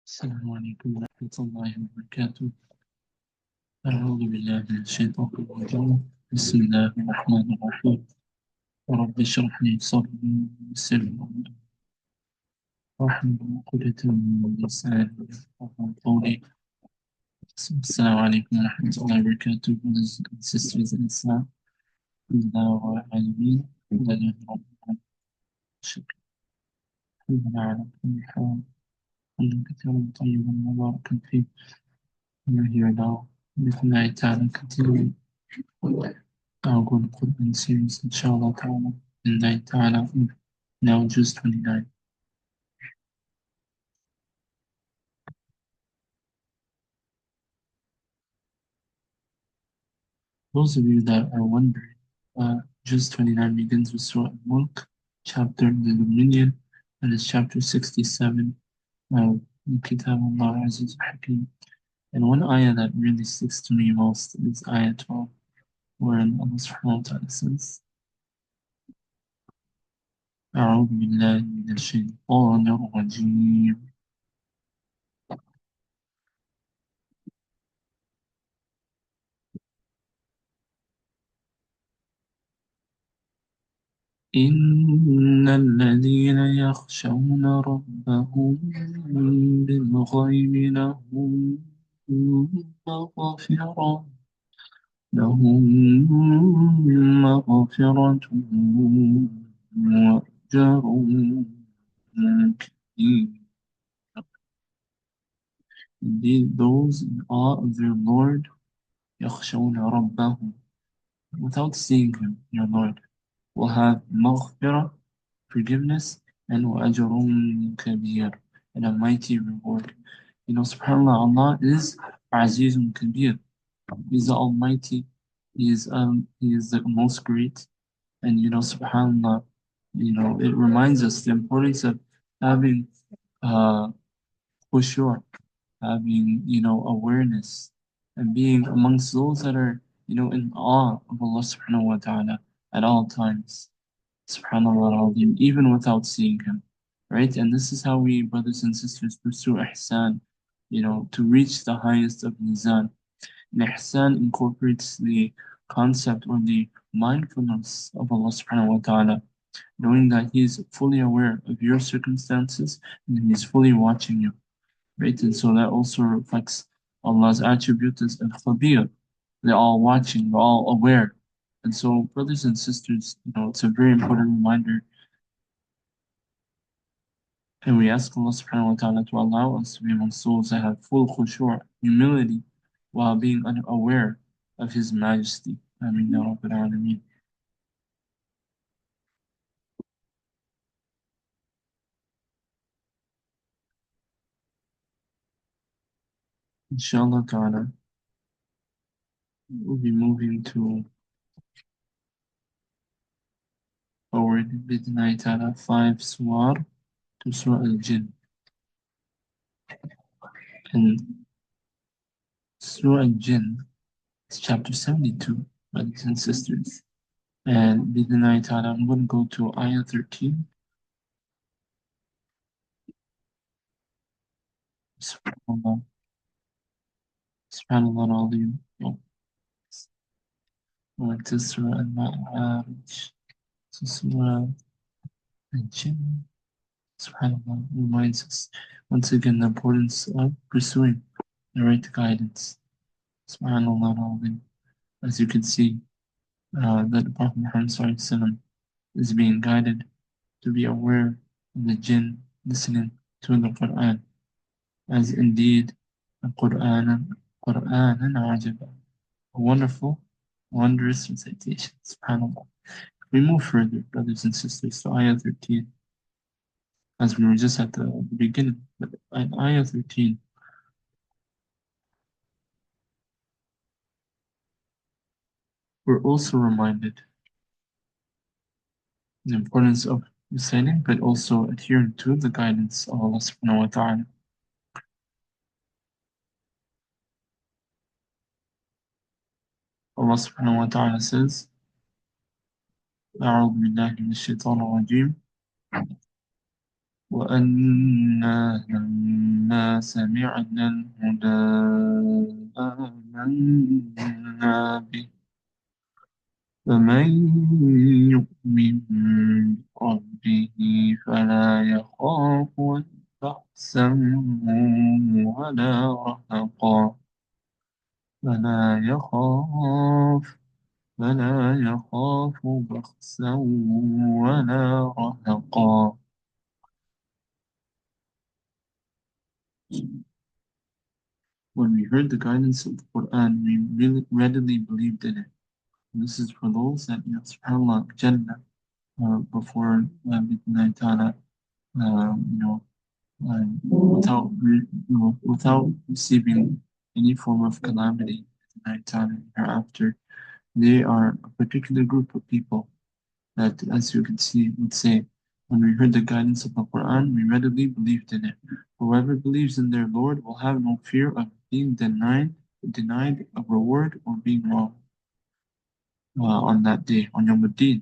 السلام عليكم ورحمة الله وبركاته. أعوذ بالله من الشيطان الرجيم. بسم الله الرحمن الرحيم. رب اشرح لي صدري ويسر لي أمري واحلل عقدة من لساني يفقهوا قولي. السلام عليكم ورحمة الله وبركاته. Brothers and sisters in Islam. الله العالمين لله رب العالمين. شكرا لله على كل حال. حمدا كثيرا طيبا مباركا فيه. We are here now with night and continuing our good Quran series, inshallah ta'ala, in night ta'ala, now just 29. Those of you that are wondering, just 29 begins with Surah Al-Mulk, chapter The Dominion, and it's chapter 67 of Kitab Allah Aziz Hakim. And one ayah that really sticks to me most is ayah 12, wherein Allah subhanahu wa ta'ala says, أعوذ بالله من الشيطان الرجيم. إن الذين يخشون ربهم بالغيب لهم مغفرة وأجر كبير. Indeed, those in awe of their Lord, يخشون ربهم, without seeing him, your Lord, will have maghfirah, forgiveness, and وَأَجْرٌ كَبِيرٌ, and a mighty reward. You know, subhanAllah, Allah is Azizun Kabir. He is the Almighty. He is the most great. And you know, subhanAllah, you know, it reminds us the importance of having khushu', having, you know, awareness, and being amongst those that are, you know, in awe of Allah subhanahu wa ta'ala at all times. Subhanallah al-Azim, even without seeing him, right? And this is how we, brothers and sisters, pursue ihsan, you know, to reach the highest of mizan. And ihsan incorporates the concept or the mindfulness of Allah subhanahu wa ta'ala, knowing that He is fully aware of your circumstances and He is fully watching you, right? And so that also reflects Allah's attribute as al-Khabir, the all-watching, the all-aware. And so, brothers and sisters, you know, it's a very important reminder. And we ask Allah subhanahu wa ta'ala to allow us to be among souls that have full khushu', humility, while being unaware of His majesty. Ameen ya Rabbil Alameen. Inshallah ta'ala, we'll be moving to forward bid'night ta'ala 5 surah to Surah Al-Jinn. And Surah Al-Jinn is chapter 72, brothers and sisters. And bid'night ta'ala, I'm going to go to ayah 13. Subhanallah. Subhanallah al-Azim. Went to Surah Al-Ma'arij. So Surah Al-Jinn. Subhanallah reminds us once again the importance of pursuing the right guidance. Subhanallah al-Azim. As you can see, that the Prophet Muhammad ﷺ is being guided to be aware of the jinn listening to the Quran, as indeed the Quran ajaba, a wonderful, wondrous recitation. Subhanallah. We move further, brothers and sisters, to ayah 13, as we were just at the beginning, but at ayah 13, we're also reminded the importance of reciting, but also adhering to the guidance of Allah subhanahu wa ta'ala. Allah subhanahu wa ta'ala says, أعوذ بالله من الشيطان الرجيم وأنا إنا سمعنا الهدى آمنا به فمن يؤمن بربه فلا يخاف بأسا ولا رهقا فلا يخاف فلا يخاف بخسا ولا رهقا. When we heard the guidance of the Quran, we really readily believed in it. And this is for those that, subhanAllah, Jannah, before midnight ta'ala, without receiving any form of calamity at night time and hereafter. They are a particular group of people that, as you can see, would say, when we heard the guidance of the Quran, we readily believed in it. Whoever believes in their Lord will have no fear of being denied a reward or being wrong on that day, on Yawm al-Din.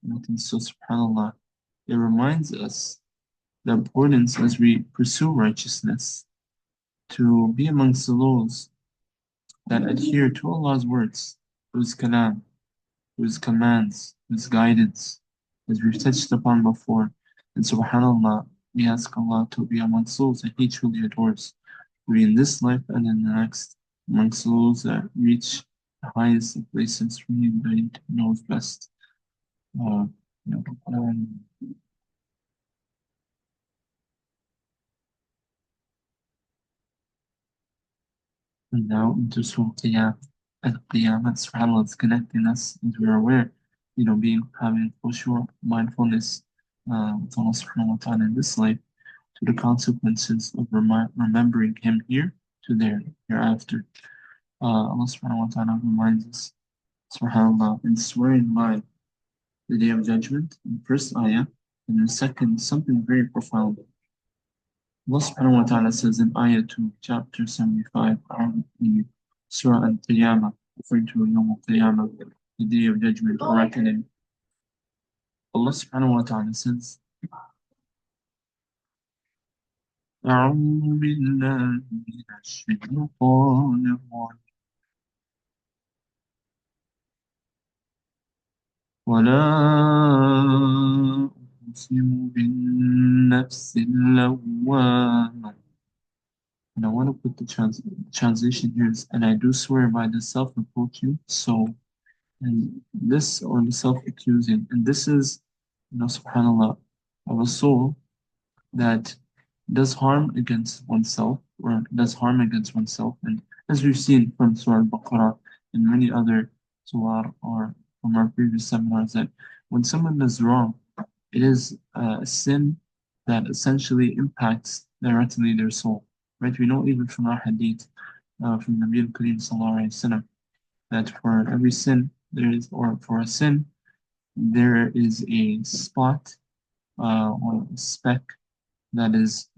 And I think so, subhanAllah, it reminds us the importance as we pursue righteousness to be amongst those that adhere to Allah's words, to His kalam, to His commands, to His guidance, as we've touched upon before. And subhanAllah, we ask Allah to be amongst those that He truly adores, to be in this life and in the next, amongst those that reach the highest of places for He that knows best. Uh, you know, And now into Surah Al-Qiyamah, subhanAllah, is connecting us, as we're aware, having khushu', mindfulness with Allah subhanahu wa ta'ala in this life, to the consequences of remembering Him here to there, hereafter. Allah subhanahu wa ta'ala reminds us, subhanAllah, in swearing by the Day of Judgment, in the first ayah, and in the second, something very profound. Allah subhanahu wa ta'ala says in Ayah 2, chapter 75, in Surah Al-Qiyamah, referring to Yawm al-Qiyamah, the Day of Judgment or Reckoning. Allah subhanahu wa ta'ala says, أعوذ بالله من الشيطان الرجيم ولا أقسم بالنفس اللوامة. And I want to put the translation here is, and I do swear by the self-reproaching soul, and this, or the self-accusing, and this is, subhanAllah, of a soul that does harm against oneself, or does harm against oneself. And as we've seen from Surah Al-Baqarah and many other surah, or from our previous seminars, that when someone does wrong, it is a sin that essentially impacts directly their soul. Right? We know even from our hadith, from Nabi al-Kareem sallallahu alayhi wa sallam, that for every sin there is, or for a sin, there is a spot or a speck that is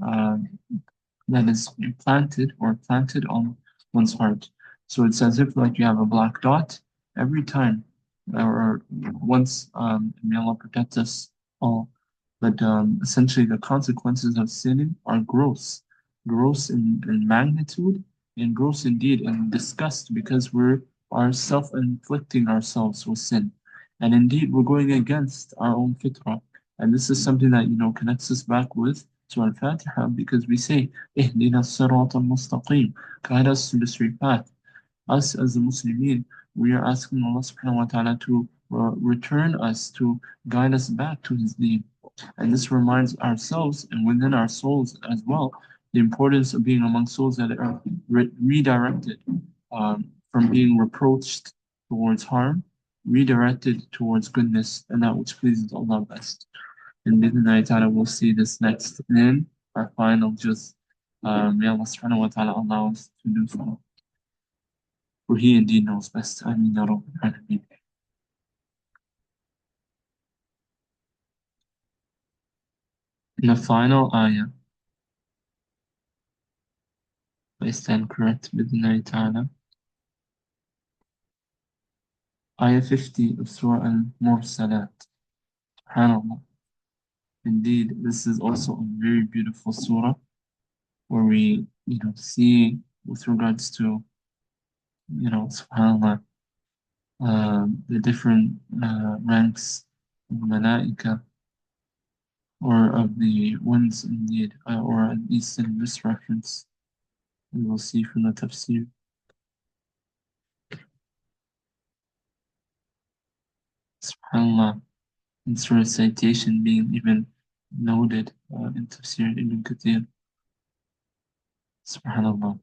planted on one's heart. So it's as if like you have a black dot every time, or once. May Allah protect us all. But essentially, the consequences of sinning are gross in magnitude, and gross indeed in disgust, because we are self-inflicting ourselves with sin. And indeed, we're going against our own fitrah. And this is something that, connects us back with Surah Al-Fatiha, because we say, Ihdina as-sirata al-mustaqim, guide us to the straight path. Us as the Muslimin, we are asking Allah subhanahu wa ta'ala to return us, to guide us back to His deen. And this reminds ourselves and within our souls as well the importance of being among souls that are redirected from being reproached towards harm, redirected towards goodness and that which pleases Allah best. And Bidnai ta'ala will see this next in our final juz. May Allah subhanahu wa ta'ala allow us to do so. For He indeed knows best. Ameen ya Rabbil Alameen. In the final ayah, if I stand correct, Bidnai ta'ala, ayah 50 of Surah Al-Mursalat. SubhanAllah. Indeed, this is also a very beautiful surah. where we, see with regards to, subhanAllah, the different ranks of malaika or of the ones indeed, or at least in this reference, we will see from the tafsir. SubhanAllah, its recitation being even noted in tafsir Ibn Kathir. SubhanAllah.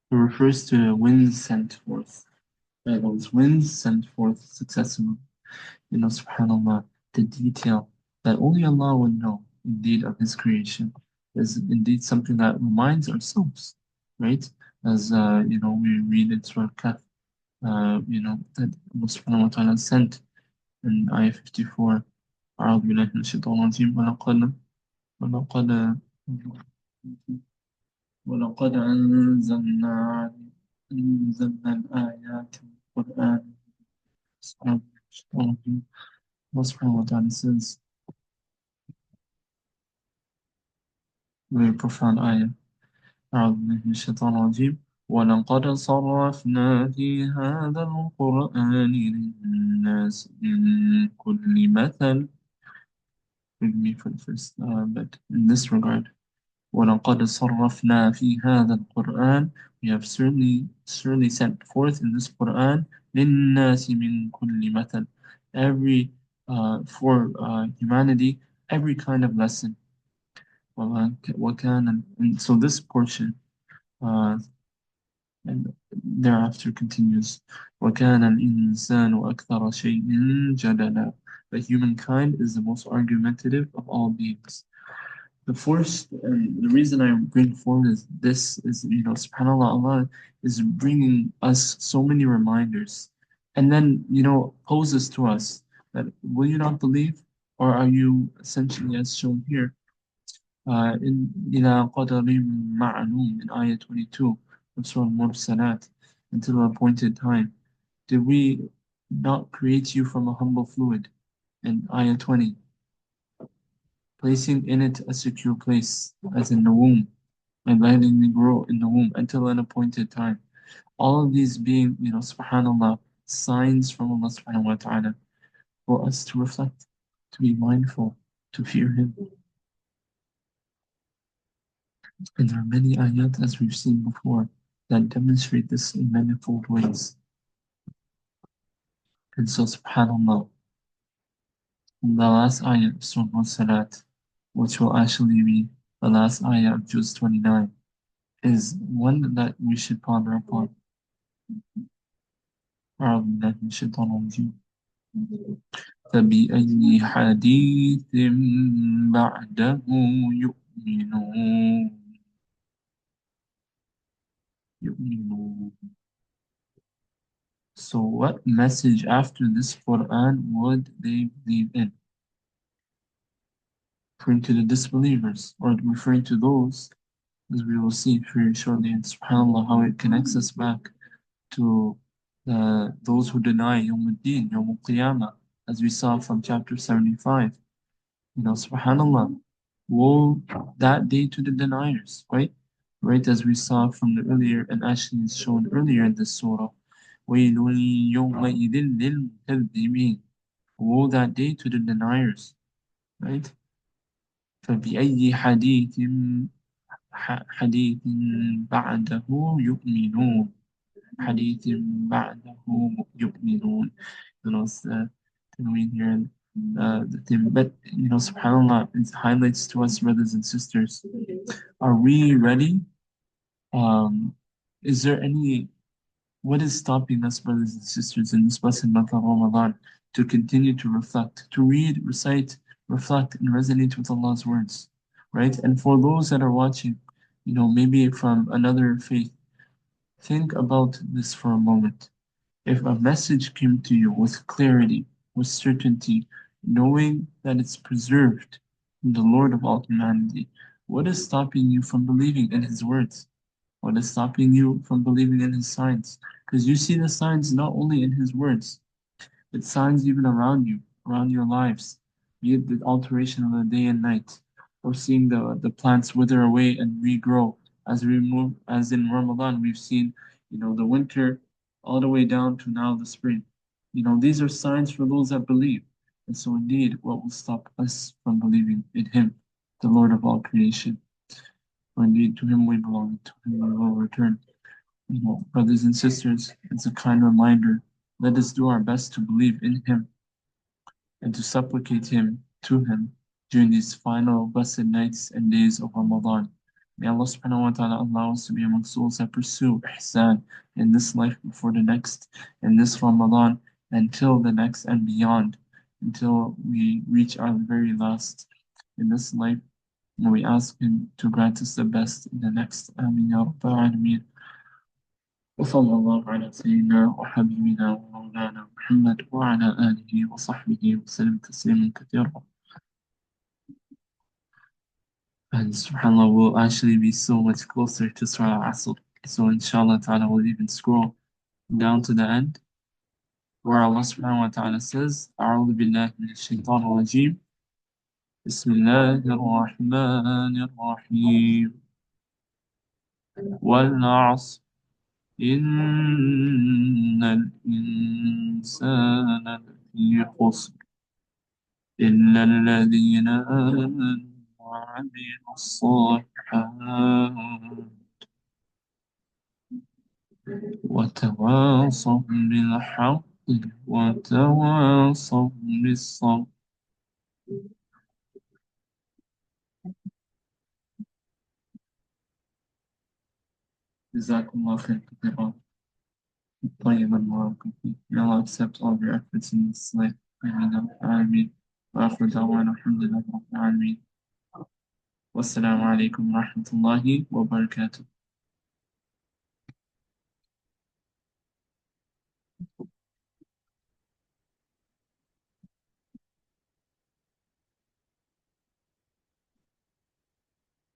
It refers to winds sent forth. By those winds sent forth successively. SubhanAllah, the detail that only Allah would know, indeed, of His creation is indeed something that reminds ourselves, right? As, we read in Surah Kahf, that Allah subhanahu wa ta'ala sent in Ayah 54, أعوذ بالله من الشيطان الرجيم ولقد ولقد أنزلنا الآيات والقرآن. Allah subhanahu wa ta'ala says, very profound ayah. أعوذ بالله من الشيطان الرجيم ولقد صرفنا في هذا القرآن للناس من كل مثل. Forgive me for the first, but in this regard, وَلَقَدْ صَرَّفْنَا فِي هَذَا الْقُرْآنِ, we have certainly sent forth in this Qur'an لِلنَّاسِ مِنْ كُلِّ مَثَلٍ, for humanity, every kind of lesson. وَكَانَ, and so this portion, and thereafter continues, وَكَانَ الْإِنسَانُ أَكْثَرَ شَيْءٍ جَدَلًا, but humankind is the most argumentative of all beings. The first, and the reason I bring forward is this is, subhanAllah, Allah is bringing us so many reminders, and then, poses to us that, will you not believe, or are you essentially, as shown here, in إِلَى قَدَرٍ مَعْلُومٍ in Ayah 22 of Surah Al-Mursalat, until an appointed time. Did we not create you from a humble fluid in Ayah 20? Placing in it a secure place, as in the womb, and letting it grow in the womb until an appointed time. All of these being, subhanAllah, signs from Allah subhanahu wa ta'ala for us to reflect, to be mindful, to fear Him. And there are many ayat, as we've seen before, that demonstrate this in manifold ways. And so, subhanAllah, the last ayat of Surah Al-Salat, which will actually be the last ayah of Juz 29, is one that we should ponder upon. أعوذ بالله من الشيطان الرجيم فبأي حديث بعده يؤمنون. So what message after this Quran would they believe in? Referring to the disbelievers, or referring to those, as we will see very shortly, and subhanAllah, how it connects us back to those who deny Yawm al-Din, Yawm al-Qiyamah, as we saw from chapter 75. SubhanAllah, woe that day to the deniers, right? Right, as we saw from the earlier, and actually is shown earlier in this surah. وَيْلٌ يَوْمَئِذٍ لِلْمُكَذِّبِينَ, woe that day to the deniers, right? فَبِأَيِّ حَدِيثٍ بَعْدَهُ يُؤْمِنُونَ حديث بعده يؤمنون. It's the tanween here, the thing. But subhanAllah, it highlights to us, brothers and sisters, are we ready? Is there what is stopping us, brothers and sisters, in this blessed month of Ramadan, to continue to reflect, to read, recite, reflect, and resonate with Allah's words, right? And for those that are watching, maybe from another faith, think about this for a moment. If a message came to you with clarity, with certainty, knowing that it's preserved from the Lord of all humanity, what is stopping you from believing in His words? What is stopping you from believing in His signs? Because you see the signs not only in His words, It's signs even around your lives, be it the alteration of the day and night, or seeing the plants wither away and regrow as we move, as in Ramadan, we've seen, the winter all the way down to now the spring. These are signs for those that believe. And so indeed, what will stop us from believing in Him, the Lord of all creation? For indeed, to Him we belong, to Him we will return. Brothers and sisters, it's a kind reminder. Let us do our best to believe in Him and to supplicate to Him during these final blessed nights and days of Ramadan. May Allah subhanahu wa ta'ala allow us to be amongst those that pursue ihsan in this life before the next, in this Ramadan, until the next and beyond, until we reach our very last in this life. May we ask Him to grant us the best in the next. Ameen Ya Rabbal Alameen. وصلى الله على سيدنا وحبيبنا ومولانا محمد وعلى آله وصحبه وسلم تسليما كثيرا. And subhanAllah will actually be so much closer to Surah Asr. So inshallah ta'ala we'll even scroll down to the end where Allah subhanahu wa ta'ala says, أعوذ بالله من الشيطان الرجيم بسم الله الرحمن الرحيم والعصر إن الإنسان لفي خسر إلا الذين آمنوا وعملوا الصالحات وتواصوا بالحق وتواصوا بالصبر. Jazakumullahu khairan. طيبا مباركا فيه. May Allah accept all of your efforts in this life. Ameen. Ameen. وآخر دعوانا الحمد لله رب العالمين. والسلام عليكم ورحمة الله وبركاته.